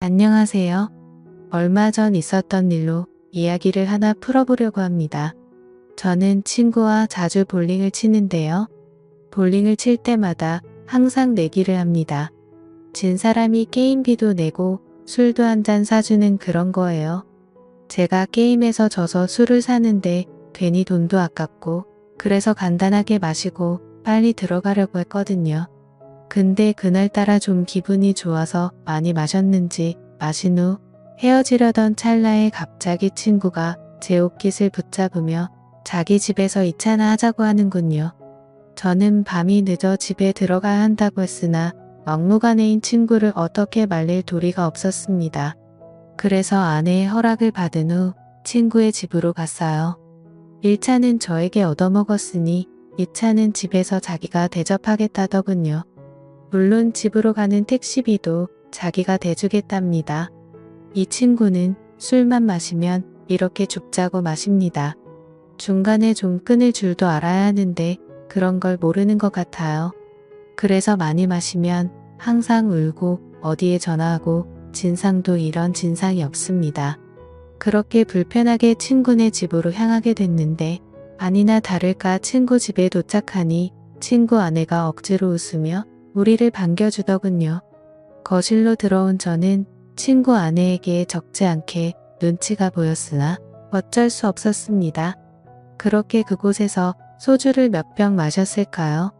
안녕하세요. 얼마 전 있었던 일로 이야기를 하나 풀어보려고 합니다. 저는 친구와 자주 볼링을 치는데요. 볼링을 칠 때마다 항상 내기를 합니다. 진 사람이 게임비도 내고 술도 한 잔 사주는 그런 거예요. 제가 게임에서 져서 술을 사는데 괜히 돈도 아깝고 그래서 간단하게 마시고 빨리 들어가려고 했거든요. 근데 그날따라 좀 기분이 좋아서 많이 마셨는지 마신 후 헤어지려던 찰나에 갑자기 친구가 제 옷깃을 붙잡으며 자기 집에서 2차나 하자고 하는군요. 저는 밤이 늦어 집에 들어가야 한다고 했으나 막무가내인 친구를 어떻게 말릴 도리가 없었습니다. 그래서 아내의 허락을 받은 후 친구의 집으로 갔어요. 1차는 저에게 얻어먹었으니 2차는 집에서 자기가 대접하겠다더군요. 물론 집으로 가는 택시비도 자기가 대주겠답니다. 이 친구는 술만 마시면 이렇게 죽자고 마십니다. 중간에 좀 끊을 줄도 알아야 하는데 그런 걸 모르는 것 같아요. 그래서 많이 마시면 항상 울고 어디에 전화하고 진상도 이런 진상이 없습니다. 그렇게 불편하게 친구네 집으로 향하게 됐는데 아니나 다를까 친구 집에 도착하니 친구 아내가 억지로 웃으며 우리를 반겨주더군요. 거실로 들어온 저는 친구 아내에게 적지 않게 눈치가 보였으나 어쩔 수 없었습니다. 그렇게 그곳에서 소주를 몇 병 마셨을까요?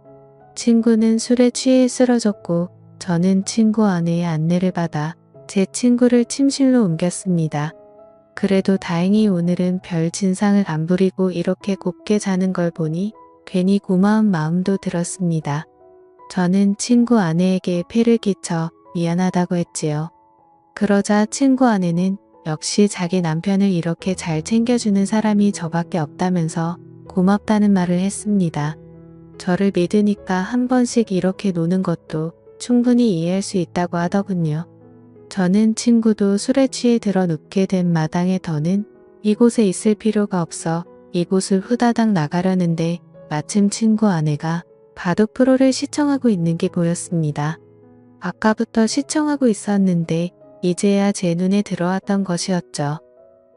친구는 술에 취해 쓰러졌고 저는 친구 아내의 안내를 받아 제 친구를 침실로 옮겼습니다. 그래도 다행히 오늘은 별 진상을 안 부리고 이렇게 곱게 자는 걸 보니 괜히 고마운 마음도 들었습니다. 저는 친구 아내에게 폐를 끼쳐 미안하다고 했지요. 그러자 친구 아내는 역시 자기 남편을 이렇게 잘 챙겨주는 사람이 저밖에 없다면서 고맙다는 말을 했습니다. 저를 믿으니까 한 번씩 이렇게 노는 것도 충분히 이해할 수 있다고 하더군요. 저는 친구도 술에 취해 들어 눕게 된 마당에 더는 이곳에 있을 필요가 없어 이곳을 후다닥 나가려는데 마침 친구 아내가 바둑 프로를 시청하고 있는 게 보였습니다. 아까부터 시청하고 있었는데 이제야 제 눈에 들어왔던 것이었죠.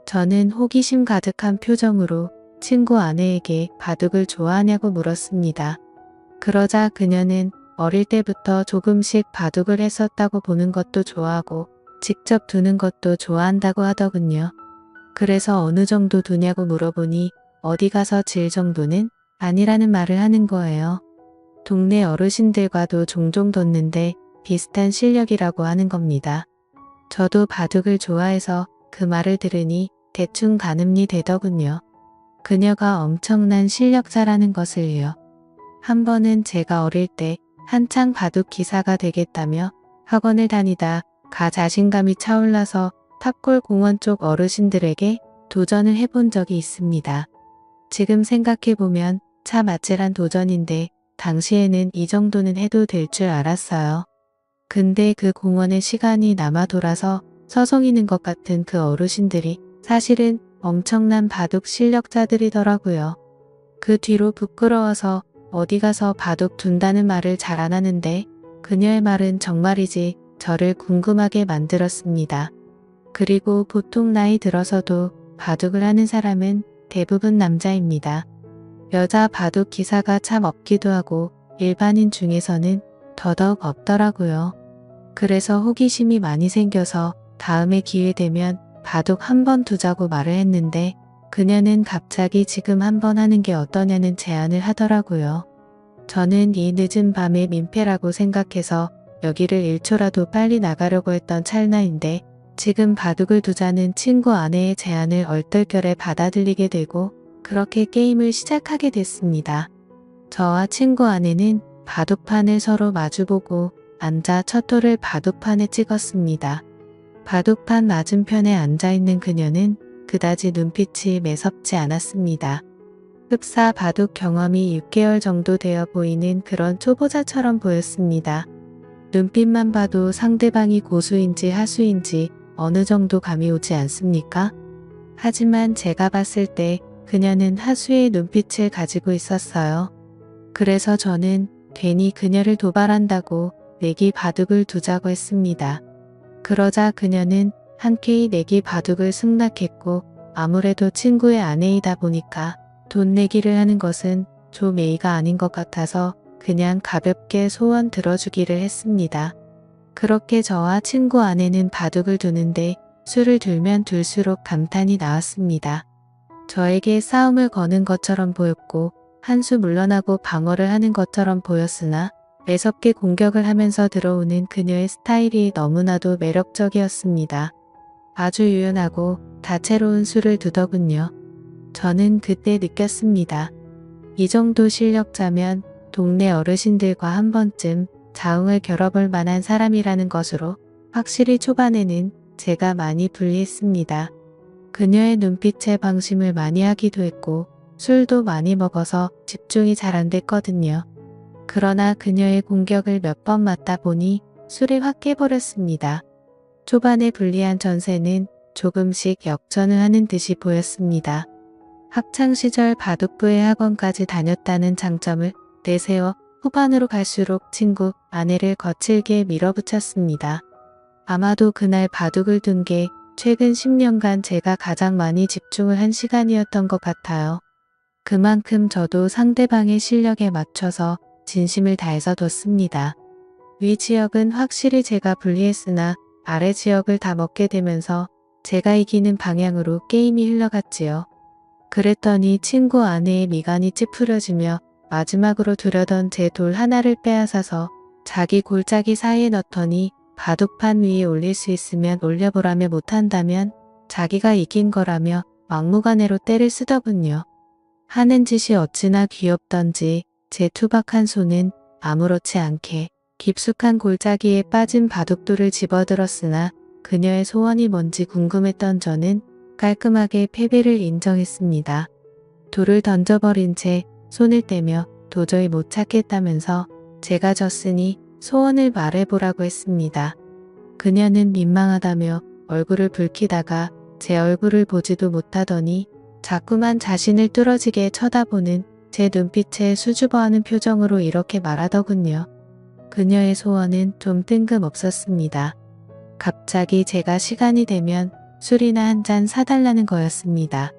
저는 호기심 가득한 표정으로 친구 아내에게 바둑을 좋아하냐고 물었습니다. 그러자 그녀는 어릴 때부터 조금씩 바둑을 했었다고 보는 것도 좋아하고 직접 두는 것도 좋아한다고 하더군요. 그래서 어느 정도 두냐고 물어보니 어디 가서 질 정도는 아니라는 말을 하는 거예요. 동네 어르신들과도 종종 뒀는데 비슷한 실력이라고 하는 겁니다. 저도 바둑을 좋아해서 그 말을 들으니 대충 가늠이 되더군요. 그녀가 엄청난 실력자라는 것을요. 한 번은 제가 어릴 때 한창 바둑 기사가 되겠다며 학원을 다니다 가 자신감이 차올라서 탑골 공원 쪽 어르신들에게 도전을 해본 적이 있습니다. 지금 생각해보면 참 아찔한 도전인데 당시에는 이 정도는 해도 될 줄 알았어요. 근데 그 공원에 시간이 남아 돌아서 서성이는 것 같은 그 어르신들이 사실은 엄청난 바둑 실력자들이더라고요. 그 뒤로 부끄러워서 어디 가서 바둑 둔다는 말을 잘 안 하는데 그녀의 말은 정말이지 저를 궁금하게 만들었습니다. 그리고 보통 나이 들어서도 바둑을 하는 사람은 대부분 남자입니다. 여자 바둑 기사가 참 없기도 하고 일반인 중에서는 더더욱 없더라고요. 그래서 호기심이 많이 생겨서 다음에 기회 되면 바둑 한 번 두자고 말을 했는데 그녀는 갑자기 지금 한 번 하는 게 어떠냐는 제안을 하더라고요. 저는 이 늦은 밤에 민폐라고 생각해서 여기를 1초라도 빨리 나가려고 했던 찰나인데 지금 바둑을 두자는 친구 아내의 제안을 얼떨결에 받아들이게 되고 그렇게 게임을 시작하게 됐습니다. 저와 친구 아내는 바둑판을 서로 마주보고 앉아 첫 홀을 바둑판에 찍었습니다. 바둑판 맞은편에 앉아있는 그녀는 그다지 눈빛이 매섭지 않았습니다. 흡사 바둑 경험이 6개월 정도 되어 보이는 그런 초보자처럼 보였습니다. 눈빛만 봐도 상대방이 고수인지 하수인지 어느 정도 감이 오지 않습니까? 하지만 제가 봤을 때 그녀는 하수의 눈빛을 가지고 있었어요. 그래서 저는 괜히 그녀를 도발한다고 내기 바둑을 두자고 했습니다. 그러자 그녀는 한쾌히 내기 바둑을 승낙했고 아무래도 친구의 아내이다 보니까 돈 내기를 하는 것은 좀 예의가 아닌 것 같아서 그냥 가볍게 소원 들어주기를 했습니다. 그렇게 저와 친구 아내는 바둑을 두는데 수를 들면 둘수록 감탄이 나왔습니다. 저에게 싸움을 거는 것처럼 보였고 한 수 물러나고 방어를 하는 것처럼 보였으나 매섭게 공격을 하면서 들어오는 그녀의 스타일이 너무나도 매력적이었습니다. 아주 유연하고 다채로운 수를 두더군요. 저는 그때 느꼈습니다. 이 정도 실력자면 동네 어르신들과 한 번쯤 자웅을 겨뤄볼 만한 사람이라는 것으로 확실히 초반에는 제가 많이 불리했습니다. 그녀의 눈빛에 방심을 많이 하기도 했고 술도 많이 먹어서 집중이 잘 안 됐거든요. 그러나 그녀의 공격을 몇 번 맞다 보니 술이 확 깨버렸습니다. 초반에 불리한 전세는 조금씩 역전을 하는 듯이 보였습니다. 학창시절 바둑부의 학원까지 다녔다는 장점을 내세워 후반으로 갈수록 친구, 아내를 거칠게 밀어붙였습니다. 아마도 그날 바둑을 둔 게 최근 10년간 제가 가장 많이 집중을 한 시간이었던 것 같아요. 그만큼 저도 상대방의 실력에 맞춰서 진심을 다해서 뒀습니다. 위 지역은 확실히 제가 불리했으나 아래 지역을 다 먹게 되면서 제가 이기는 방향으로 게임이 흘러갔지요. 그랬더니 친구 아내의 미간이 찌푸려지며 마지막으로 두려던 제 돌 하나를 빼앗아서 자기 골짜기 사이에 넣더니 바둑판 위에 올릴 수 있으면 올려보라며 못한다면 자기가 이긴 거라며 막무가내로 때를 쓰더군요. 하는 짓이 어찌나 귀엽던지 제 투박한 손은 아무렇지 않게 깊숙한 골짜기에 빠진 바둑돌을 집어들었으나 그녀의 소원이 뭔지 궁금했던 저는 깔끔하게 패배를 인정했습니다. 돌을 던져버린 채 손을 떼며 도저히 못 찾겠다면서 제가 졌으니 소원을 말해보라고 했습니다. 그녀는 민망하다며 얼굴을 붉히다가 제 얼굴을 보지도 못하더니 자꾸만 자신을 뚫어지게 쳐다보는 제 눈빛에 수줍어하는 표정으로 이렇게 말하더군요. 그녀의 소원은 좀 뜬금없었습니다. 갑자기 제가 시간이 되면 술이나 한 잔 사달라는 거였습니다.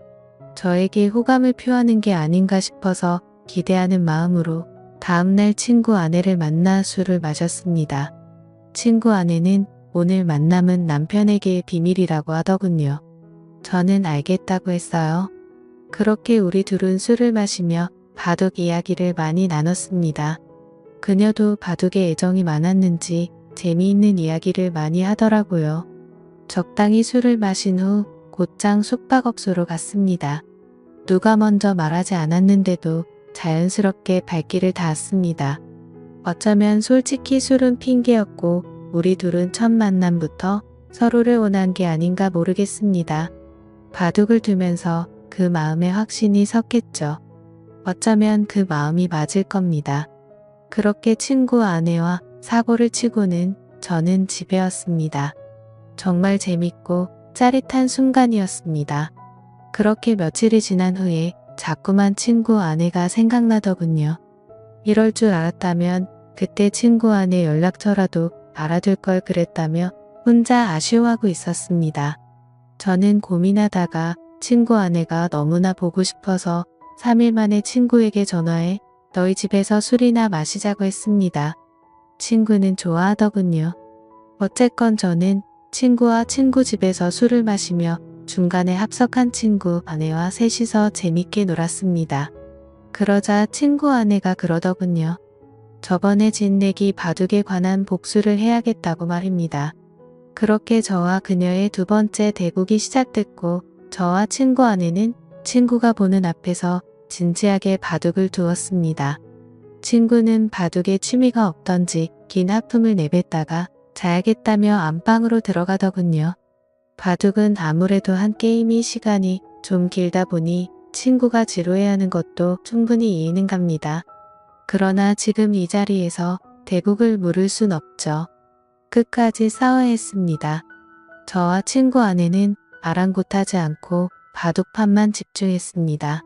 저에게 호감을 표하는 게 아닌가 싶어서 기대하는 마음으로 다음날 친구 아내를 만나 술을 마셨습니다. 친구 아내는 오늘 만남은 남편에게 비밀이라고 하더군요. 저는 알겠다고 했어요. 그렇게 우리 둘은 술을 마시며 바둑 이야기를 많이 나눴습니다. 그녀도 바둑에 애정이 많았는지 재미있는 이야기를 많이 하더라고요. 적당히 술을 마신 후 곧장 숙박업소로 갔습니다. 누가 먼저 말하지 않았는데도 자연스럽게 발길을 닿았습니다. 어쩌면 솔직히 술은 핑계였고 우리 둘은 첫 만남부터 서로를 원한 게 아닌가 모르겠습니다. 바둑을 두면서 그 마음에 확신이 섰겠죠. 어쩌면 그 마음이 맞을 겁니다. 그렇게 친구 아내와 사고를 치고는 저는 집에 왔습니다. 정말 재밌고 짜릿한 순간이었습니다. 그렇게 며칠이 지난 후에 자꾸만 친구 아내가 생각나더군요. 이럴 줄 알았다면 그때 친구 아내 연락처라도 알아둘 걸 그랬다며 혼자 아쉬워하고 있었습니다. 저는 고민하다가 친구 아내가 너무나 보고 싶어서 3일 만에 친구에게 전화해 너희 집에서 술이나 마시자고 했습니다. 친구는 좋아하더군요. 어쨌건 저는 친구와 친구 집에서 술을 마시며 중간에 합석한 친구 아내와 셋이서 재밌게 놀았습니다. 그러자 친구 아내가 그러더군요. 저번에 진 내기 바둑에 관한 복수를 해야겠다고 말입니다. 그렇게 저와 그녀의 두 번째 대국이 시작됐고 저와 친구 아내는 친구가 보는 앞에서 진지하게 바둑을 두었습니다. 친구는 바둑에 취미가 없던지 긴 하품을 내뱉다가 자야겠다며 안방으로 들어가더군요. 바둑은 아무래도 한 게임이 시간이 좀 길다 보니 친구가 지루해하는 것도 충분히 이해는 갑니다. 그러나 지금 이 자리에서 대국을 물을 순 없죠. 끝까지 싸워야 했습니다. 저와 친구 아내는 아랑곳하지 않고 바둑판만 집중했습니다.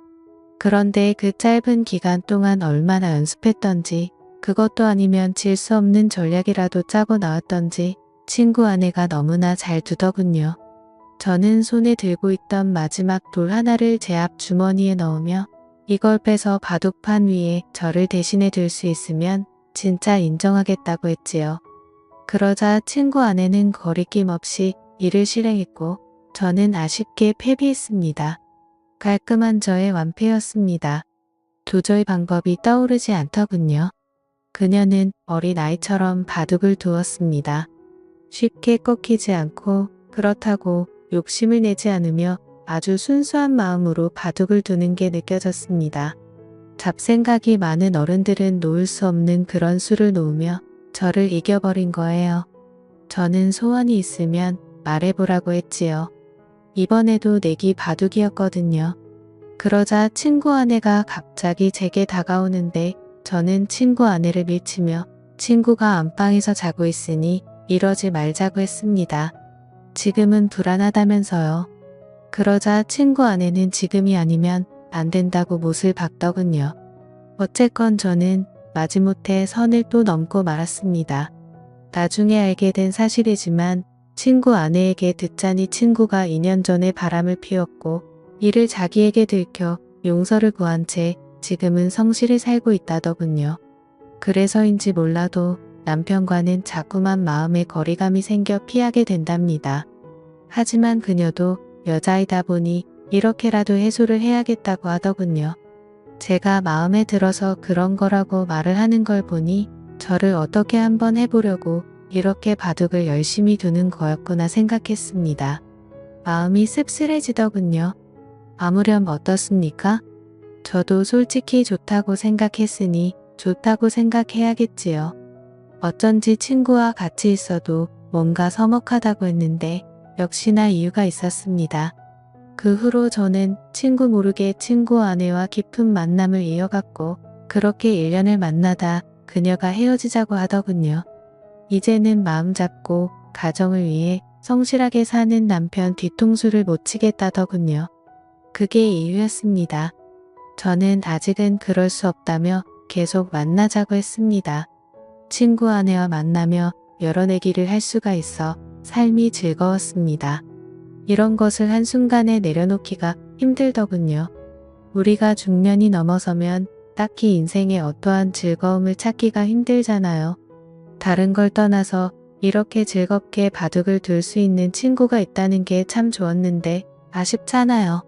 그런데 그 짧은 기간 동안 얼마나 연습했던지 그것도 아니면 질 수 없는 전략이라도 짜고 나왔던지 친구 아내가 너무나 잘 두더군요. 저는 손에 들고 있던 마지막 돌 하나를 제 앞 주머니에 넣으며 이걸 빼서 바둑판 위에 저를 대신해 둘 수 있으면 진짜 인정하겠다고 했지요. 그러자 친구 아내는 거리낌 없이 이를 실행했고 저는 아쉽게 패배했습니다. 깔끔한 저의 완패였습니다. 도저히 방법이 떠오르지 않더군요. 그녀는 어린아이처럼 바둑을 두었습니다. 쉽게 꺾이지 않고 그렇다고 욕심을 내지 않으며 아주 순수한 마음으로 바둑을 두는 게 느껴졌습니다. 잡생각이 많은 어른들은 놓을 수 없는 그런 수를 놓으며 저를 이겨버린 거예요. 저는 소원이 있으면 말해보라고 했지요. 이번에도 내기 바둑이었거든요. 그러자 친구 아내가 갑자기 제게 다가오는데 저는 친구 아내를 밀치며 친구가 안방에서 자고 있으니 이러지 말자고 했습니다. 지금은 불안하다면서요. 그러자 친구 아내는 지금이 아니면 안 된다고 못을 박더군요. 어쨌건 저는 마지못해 선을 또 넘고 말았습니다. 나중에 알게 된 사실이지만 친구 아내에게 듣자니 친구가 2년 전에 바람을 피웠고 이를 자기에게 들켜 용서를 구한 채 지금은 성실히 살고 있다더군요. 그래서인지 몰라도 남편과는 자꾸만 마음의 거리감이 생겨 피하게 된답니다. 하지만 그녀도 여자이다 보니 이렇게라도 해소를 해야겠다고 하더군요. 제가 마음에 들어서 그런 거라고 말을 하는 걸 보니 저를 어떻게 한번 해보려고 이렇게 바둑을 열심히 두는 거였구나 생각했습니다. 마음이 씁쓸해지더군요. 아무렴 어떻습니까? 저도 솔직히 좋다고 생각했으니 좋다고 생각해야겠지요. 어쩐지 친구와 같이 있어도 뭔가 서먹하다고 했는데 역시나 이유가 있었습니다. 그 후로 저는 친구 모르게 친구 아내와 깊은 만남을 이어갔고 그렇게 1년을 만나다 그녀가 헤어지자고 하더군요. 이제는 마음 잡고 가정을 위해 성실하게 사는 남편 뒤통수를 못 치겠다더군요. 그게 이유였습니다. 저는 아직은 그럴 수 없다며 계속 만나자고 했습니다. 친구 아내와 만나며 여러 얘기를 할 수가 있어 삶이 즐거웠습니다. 이런 것을 한순간에 내려놓기가 힘들더군요. 우리가 중년이 넘어서면 딱히 인생에 어떠한 즐거움을 찾기가 힘들잖아요. 다른 걸 떠나서 이렇게 즐겁게 바둑을 둘 수 있는 친구가 있다는 게 참 좋았는데 아쉽잖아요.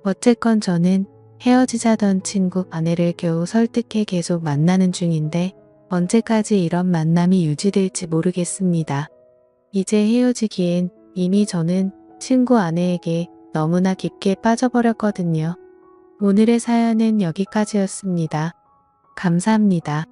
어쨌건 저는 헤어지자던 친구 아내를 겨우 설득해 계속 만나는 중인데 언제까지 이런 만남이 유지될지 모르겠습니다. 이제 헤어지기엔 이미 저는 친구 아내에게 너무나 깊게 빠져버렸거든요. 오늘의 사연은 여기까지였습니다. 감사합니다.